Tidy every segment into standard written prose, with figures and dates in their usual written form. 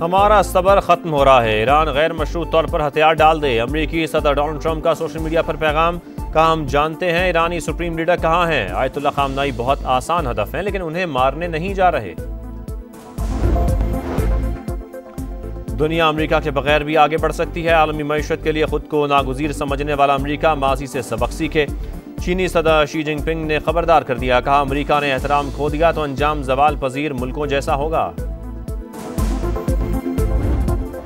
हमारा सब्र खत्म हो रहा है, ईरान गैर मशरूत तौर पर हथियार डाल दे। अमरीकी सदर डोनाल्ड ट्रंप का सोशल मीडिया पर पैगाम। कहा हम जानते हैं ईरानी सुप्रीम लीडर कहाँ हैं। आयतुल्लाह खामनाई बहुत आसान हदफ हैं, लेकिन उन्हें मारने नहीं जा रहे। दुनिया अमेरिका के बगैर भी आगे बढ़ सकती है। आलमी मईशत के लिए खुद को नागुज़ीर समझने वाला अमेरिका माजी से सबक सीखे। चीनी सदर शी जिनपिंग ने खबरदार कर दिया। कहा अमेरिका ने एहतराम खो दिया तो अंजाम जवाल पजीर मुल्कों जैसा होगा।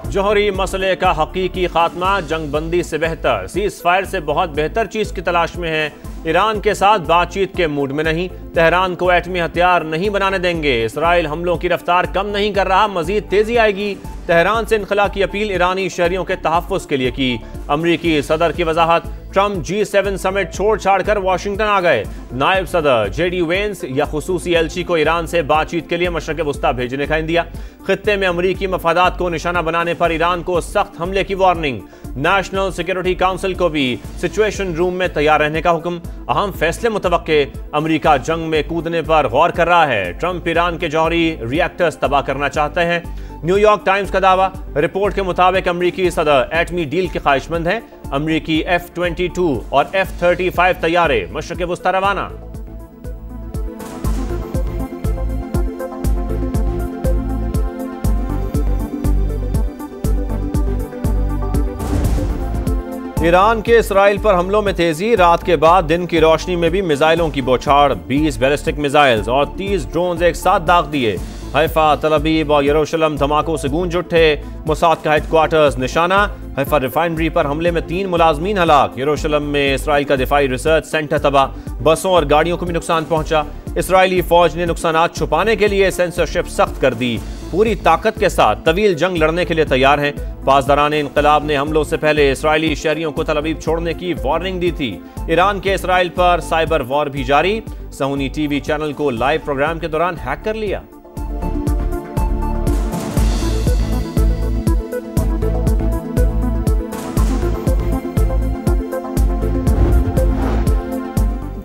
जौहरी मसले का हकीकी खात्मा जंग बंदी से बेहतर, सीज फायर से बहुत बेहतर चीज की तलाश में है। ईरान के साथ बातचीत के मूड में नहीं। तेहरान को एटमी हथियार नहीं बनाने देंगे। इसराइल हमलों की रफ्तार कम नहीं कर रहा, मजीद तेजी आएगी। तेहरान से इनखला की अपील ईरानी शहरियों के तहफ़्फ़ुज़ के लिए की। अमरीकी सदर की वजाहत। ट्रंप G7 समिट छोड़ छाड़ कर वाशिंगटन आ गए। नायब सदर JD वेंस या खुसूसी एलची को ईरान से बातचीत के लिए मशरक़ वस्ता भेजने का इंदिया। खित्ते में अमरीकी मफादात को निशाना बनाने पर ईरान को सख्त हमले की वार्निंग। नेशनल सिक्योरिटी काउंसिल को भी सिचुएशन रूम में तैयार रहने का हुक्म। अहम फैसले मुतवक्के। अमरीका जंग में कूदने पर गौर कर रहा है। ट्रंप ईरान के जौहरी रिएक्टर्स तबाह करना चाहते हैं। न्यूयॉर्क टाइम्स का दावा। रिपोर्ट के मुताबिक अमरीकी सदर एटमी डील के ख्वाहिशमंद हैं। अमरीकी F-22 और F-35 तैयारे मशरक़ वस्ता रवाना। ईरान के इसराइल पर हमलों में तेजी। रात के बाद दिन की रोशनी में भी मिसाइलों की बौछार। 20 बैलिस्टिक मिसाइल्स और 30 ड्रोन एक साथ दाग दिए। हैफा, तल अवीव और यरूशलेम धमाकों से गूंज उठे। मोसाद का हेडक्वार्टर्स निशाना। हैफा रिफाइनरी पर हमले में 3 मुलाजमीन हलाक। यरूशलेम में इसराइल का दिफाई रिसर्च सेंटर तबाह। बसों और गाड़ियों को भी नुकसान पहुंचा। इसराइली फौज ने नुकसानात छुपाने के लिए सेंसरशिप सख्त कर दी। पूरी ताकत के साथ तवील जंग लड़ने के लिए तैयार हैं। पासदारान इनकलाब ने हमलों से पहले इसराइली शहरियों को तल अवीव छोड़ने की वार्निंग दी थी। ईरान के इसराइल पर साइबर वॉर भी जारी। सहूनी टीवी चैनल को लाइव प्रोग्राम के दौरान हैक कर लिया।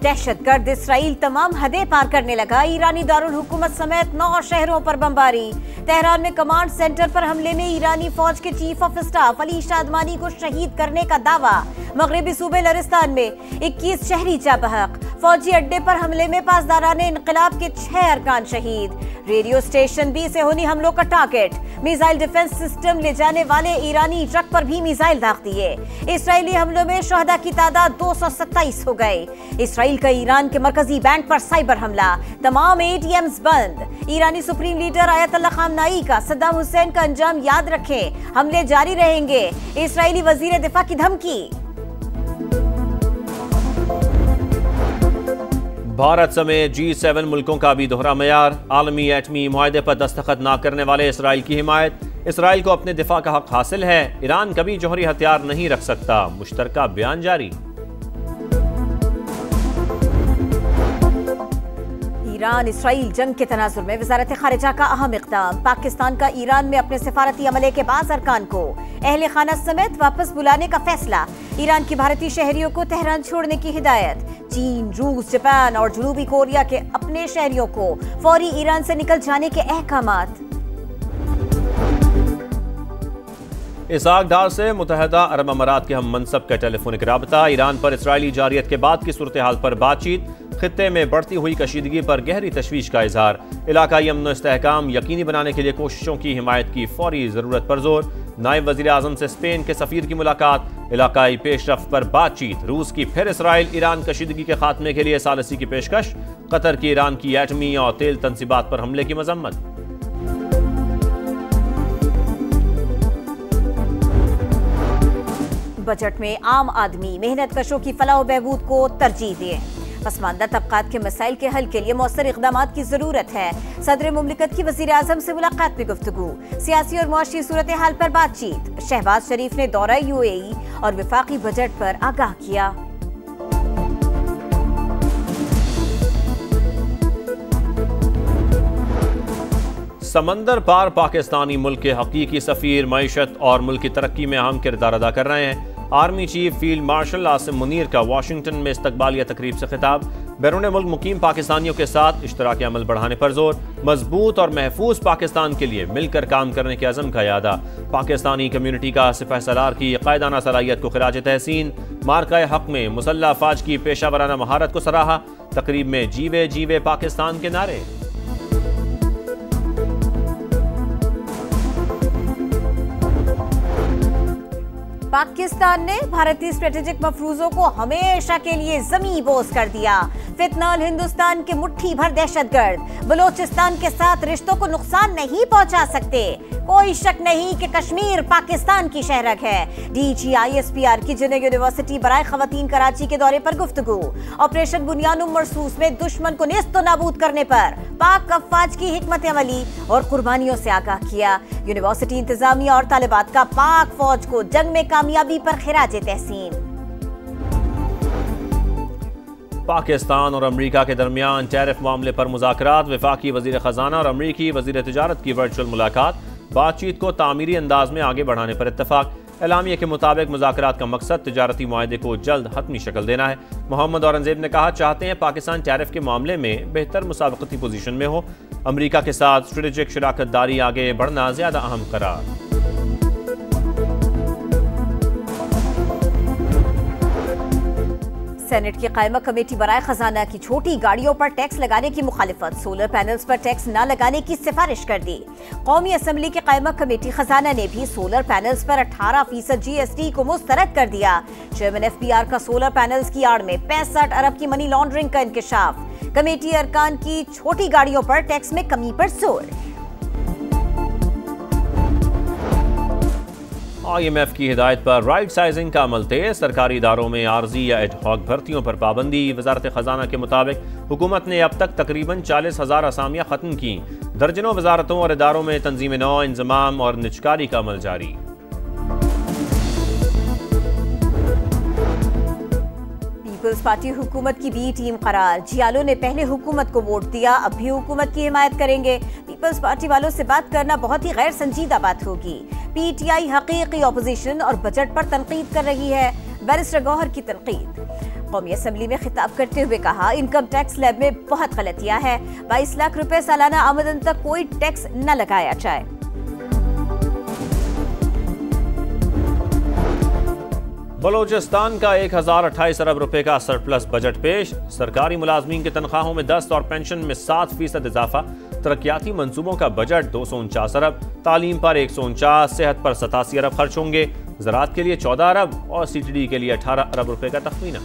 दहशतगर्द इसराइल तमाम हदें पार करने लगा। ईरानी दारुल हुकूमत समेत 9 शहरों पर बमबारी। तेहरान में कमांड सेंटर पर हमले में ईरानी फौज के चीफ ऑफ स्टाफ अली शादमानी को शहीद करने का दावा। मगरबी सूबे लरिस्तान में 21 शहरी जाबहक। फौजी अड्डे पर हमले में पासदारान इनकलाब के 6 अरकान शहीद। रेडियो स्टेशन भी सेहूनी हमलों का टारगेट। मिसाइल डिफेंस सिस्टम ले जाने वाले ईरानी ट्रक पर भी मिसाइल दाग दिए। इसराइली हमलों में शहदा की तादाद 227 हो गए। इसराइल का ईरान के मरकजी बैंक पर साइबर हमला। तमाम ATMs बंद। ईरानी सुप्रीम लीडर आयतुल्लाह खामनाई का सद्दाम हुसैन का अंजाम याद रखें, हमले जारी रहेंगे। इसराइली वजीर दिफा की धमकी। भारत समेत G7 मुल्कों का भी दोहरा मयार। आलमी एटमी मुआहदे पर दस्तखत न करने वाले इसराइल की हिमायत। इसराइल को अपने दिफा का हक हासिल है। ईरान कभी जौहरी हथियार नहीं रख सकता। मुश्तरका बयान जारी। ईरान इसराइल जंग के तनाजुर में वजारत खारिजा का अहम इक़दाम। पाकिस्तान का ईरान में अपने सिफारती अमले के बाज़ अरकान को अहले खाना समेत वापस बुलाने का फैसला। ईरान की भारतीय शहरियों को तेहरान छोड़ने की हिदायत। चीन, रूस, जापान और जनूबी कोरिया के अपने शहरियों को फौरी ईरान से निकल जाने के अहकामात। इसाक डार से मुत्तहदा अरब अमारात के हम मनसब का टेलीफोनिक राबता। ईरान पर इसराइली जारियत के बाद की सूरत हाल पर बातचीत। खित्ते में बढ़ती हुई कशीदगी पर गहरी तशवीश का इजहार। इलाकाई अमन व इस्तेहकाम यकीनी बनाने के लिए कोशिशों की हिमायत की फौरी ज़रूरत पर जोर। नायब वज़ीर आज़म से स्पेन के सफ़ीर की मुलाकात। इलाकाई पेशरफ्त पर बातचीत। रूस की फिर इसराइल ईरान कशीदगी के खात्मे के लिए सालसी की पेशकश। कतर की ईरान की एटमी और तेल तनसीबात पर हमले की मजम्मत। बजट में आम आदमी मेहनत कशों की फलाह बहबूद को तरजीह दिए। पसमानदा तबकात के मसाइल के हल के लिए मौसर इक़दामात की जरूरत है। सदर मुमलिकत की वज़ीर आज़म से मुलाकात में गुफ्तगू। सियासी और मुआशी सूरत हाल पर बातचीत। शहबाज शरीफ ने दौरा UAE और विफाकी बजट पर आगाह किया। समंदर पार पाकिस्तानी मुल्क के हकीकी सफ़ीर मईशत और मुल्क की तरक्की में अहम किरदार अदा कर रहे हैं। Army chief field marshal Asim Munir का वाशिंगटन में इस्तकबालिया तकरीब से खिताब। बैरून मुल्क मुकीम पाकिस्तानियों के साथ इश्तराकी अमल बढ़ाने पर जोर। मजबूत और महफूज पाकिस्तान के लिए मिलकर काम करने के अज़म का यादा। पाकिस्तानी कम्यूनिटी का सिपह सलार की कायदाना सलाहियत को खिराज तहसीन। मार्का हक में मुसल्लह अफवाज की पेशा वराना महारत को सराहा। तकरीब में जीवे जीवे पाकिस्तान के नारे। पाकिस्तान ने भारतीय स्ट्रेटेजिक मफरूजों को हमेशा के लिए जमी बोस कर दिया। फितनाल हिंदुस्तान के मुट्ठी भर दहशतगर्द बलोचिस्तान के साथ रिश्तों को नुकसान नहीं पहुंचा सकते। कोई शक नहीं कि कश्मीर पाकिस्तान की शहरक है। DGISPR की जिन्हें यूनिवर्सिटी बराए खवातीन कराची के दौरे पर गुफ्तगू। ऑपरेशन बुनियानुम मरसूस में दुश्मन को नेस्तो नाबूद करने पर पाक अफवाज की हिकमत अमली और कुर्बानियों से आगाह किया। यूनिवर्सिटी इंतजामिया और तालिबात का पाक फौज को जंग में कामयाबी पर खिराज तहसीन। पाकिस्तान और अमरीका के दरमियान टैरिफ मामले पर मुज़ाकरात। वफाकी वज़ीर ख़जाना और अमरीकी वज़ीर तिजारत की वर्चुअल मुलाकात। बातचीत को तामीरी अंदाज में आगे बढ़ाने पर इत्तफाक। एलामिया के मुताबिक मुज़ाकरात का मकसद तिजारती मुआहदे को जल्द हतमी शक्ल देना है। मोहम्मद औरंगजेब ने कहा, चाहते हैं पाकिस्तान टैरिफ के मामले में बेहतर मुसाबकती पोजीशन में हो। अमरीका के साथ स्ट्रेटेजिक शराकत दारी आगे बढ़ना ज्यादा अहम करार। सेनेट की कायमा कमेटी बराए खजाना की छोटी गाड़ियों पर टैक्स लगाने की मुखालिफत। सोलर पैनल्स पर टैक्स न लगाने की सिफारिश कर दी। कौमी असम्बली की कायमा कमेटी खजाना ने भी सोलर पैनल्स पर 18% GST को मुस्तरद कर दिया। चेयरमैन FBR का सोलर पैनल्स की आड़ में 65 अरब की मनी लॉन्ड्रिंग का इंकशाफ। कमेटी अरकान की छोटी गाड़ियों पर टैक्स में कमी पर जोर। IMF की हिदायत पर राइट साइजिंग का अमल तेज। सरकारी इदारों में आर्जी या एडहॉक भर्तियों पर पाबंदी। वजारत खजाना के मुताबिक हुकूमत ने अब तक तकरीबन 40,000 असामियाँ खत्म की। दर्जनों वजारतों और इदारों में तंजीम नौ, इंजमाम और निजकारी का अमल जारी। पीपल्स पार्टी हुकूमत की बी टीम करार। जियालो ने पहले हुकूमत को वोट दिया, अब भी हुकूमत की हिमायत करेंगे। पीपल्स पार्टी वालों से बात करना बहुत ही गैर संजीदा बात होगी। PTI हकीकी ऑपोजिशन और बजट पर तनकीद कर रही है। बैरिस्टर गौहर की तनकीद। कौमी असम्बली में खिताब करते हुए कहा, इनकम टैक्स स्लैब में बहुत गलतियां हैं। 22 लाख रुपए सालाना आमदन तक कोई टैक्स न लगाया जाए। बलोचिस्तान का 1028 अरब रुपए का सरप्लस बजट पेश। सरकारी मुलाजमीन की तनख्वाहों में 10 और पेंशन में 7% इजाफा। तरक्याती मंसूबों का बजट 249 अरब। तालीम पर 149, सेहत पर 87 अरब खर्च होंगे। ज़राअत के लिए 14 अरब और CTD के लिए 18 अरब रुपए का तखमीना।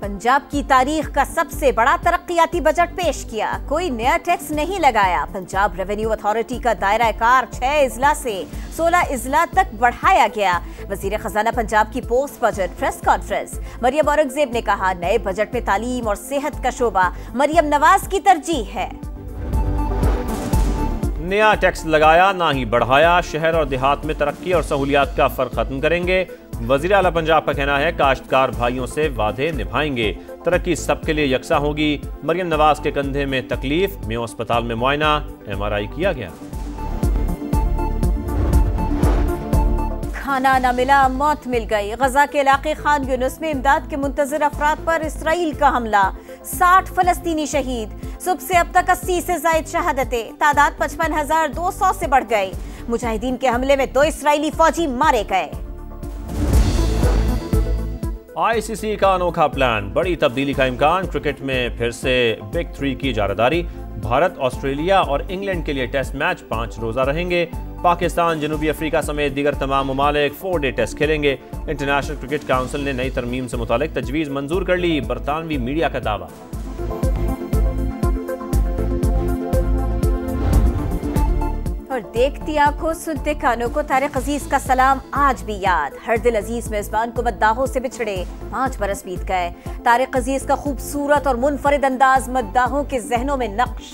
पंजाब की तारीख का सबसे बड़ा तरक्याती बजट पेश किया। कोई नया टैक्स नहीं लगाया। पंजाब रेवेन्यू अथॉरिटी का दायरा कार 6 इजला से 16 इजला तक बढ़ाया गया। वजीर खजाना पंजाब की post budget press conference. Maryam Aurangzeb ने कहा, नए बजट में तालीम और सेहत का शोबा मरियम नवाज की तरजीह है। नया टैक्स लगाया ना ही बढ़ाया। शहर और देहात में तरक्की और सहूलियात का फर्क खत्म करेंगे। वजीर आला पंजाब का कहना है, काश्तकार भाइयों से वादे निभाएंगे। तरक्की सबके लिए यकसा होगी। मरियम नवाज के कंधे में तकलीफ, मेयो अस्पताल में मुआयना, MRI किया गया। खाना न मिला, मौत मिल गई। गजा के इलाके खान यूनुस में इमदाद के मुंतजर अफराद पर इसराइल का हमला। 60 फलस्तीनी शहीद। सुबह से अब तक 80 से जायद शहादतें। तादाद 55,200 से बढ़ गई। मुजाहिदीन के हमले में 2 इसराइली फौजी मारे गए। ICC का अनोखा प्लान, बड़ी तब्दीली का इम्कान। क्रिकेट में फिर से बिग 3 की इजारादारी। भारत, ऑस्ट्रेलिया और इंग्लैंड के लिए टेस्ट मैच 5 रोजा रहेंगे। पाकिस्तान, जनूबी अफ्रीका समेत दीगर तमाम ममालिक 4-डे टेस्ट खेलेंगे। इंटरनेशनल क्रिकेट काउंसिल ने नई तरमीम से मुतालिक तजवीज़ मंजूर कर ली। बरतानवी मीडिया का दावा। और देखती आंखों सुनते कानों को तारिक अजीज का सलाम आज भी याद। हर दिल अजीज मेजबान को मद्दाहों से बिछड़े 5 बरस बीत गए। तारिक अजीज का खूबसूरत और मुनफरिद अंदाज मद्दाहों के जहनों में नक्श